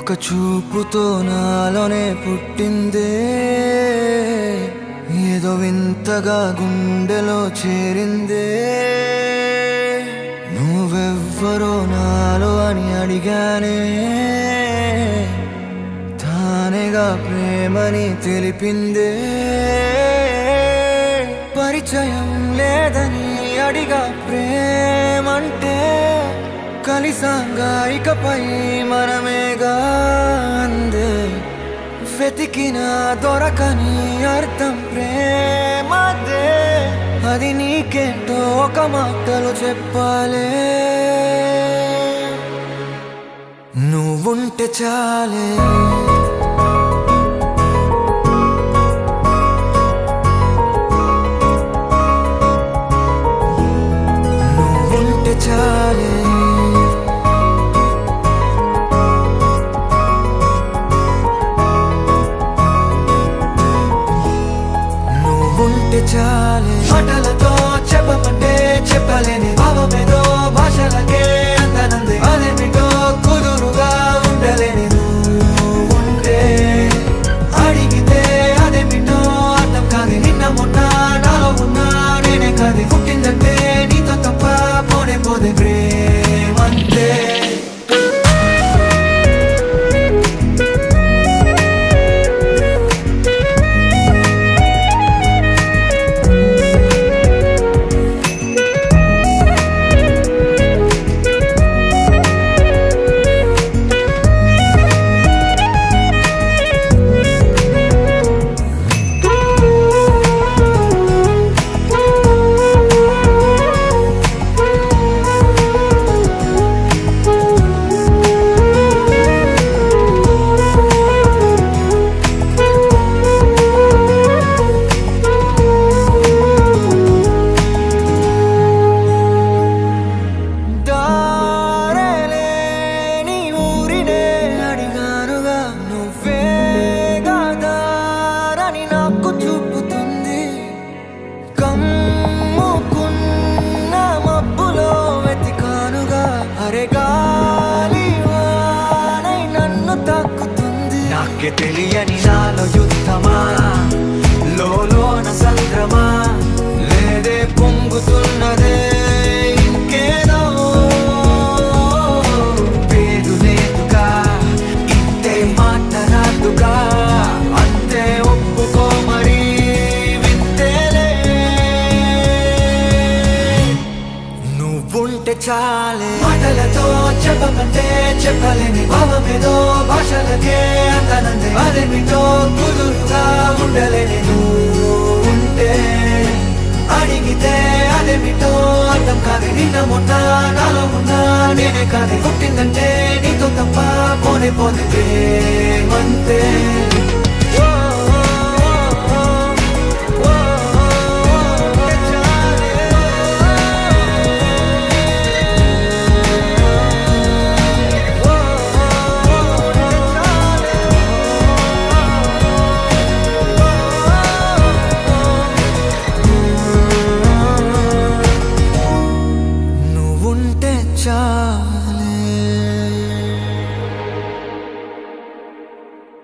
ఒక చూపుతో నాలోనే పుట్టిందే, ఏదో వింతగా గుండెలో చేరిందే. నువ్వెవ్వరో నాలో అని అడిగానే, తానేగా ప్రేమని తెలిపిందే. పరిచయం లేదని అడిగా ప్రేమంటే, కలిసాంగా ఇకపై మనమేగా అందే. వెతికిన దొరకని అర్థం ప్రేమదే, అది నీకేంటో ఒక మాటలో చెప్పాలే. నువ్వుంటే చాలే, నువ్వుంటే చాలే, నువ్వుంటే చాలే. మాటలతో చెప్పమంటే చెప్పలేని భావమేదో భాషలకే అందనంది. అదేమిటో కుదురుగా ఉండలేని నువ్వుంటే, అడిగితే అదేమిటో అర్థం కాదు. నిన్న మొన్న నాలో ఉన్నా నేనే కాదు. పుట్టిందంటే నీతో తప్ప పోనే పోదే ప్రేమంతే. నాకే తెలియని నాలో యుద్ధమా, లోన సంద్రమా, లేదే పొంగుతున్నదే ఇంకేదో. పేరు లేదుగా, ఇంతే మాట రాదుగా, అంతే ఒప్పుకో మరి వింతేలే. నువ్వుంటే చాలే, మాటలతో చెప్పమంటే చెప్పలేని భావమేదో భాషలకే అందనంది. అదేమిటో కుదురుగా ఉండలేని నువ్వుంటే, అడిగితే అదేమిటో అర్థం కాదు. నిన్న మొన్న నాలో ఉన్నా నేనే కాదు. పుట్టిందంటే నీతో తప్ప పోనే పోతే ప్రేమంతే.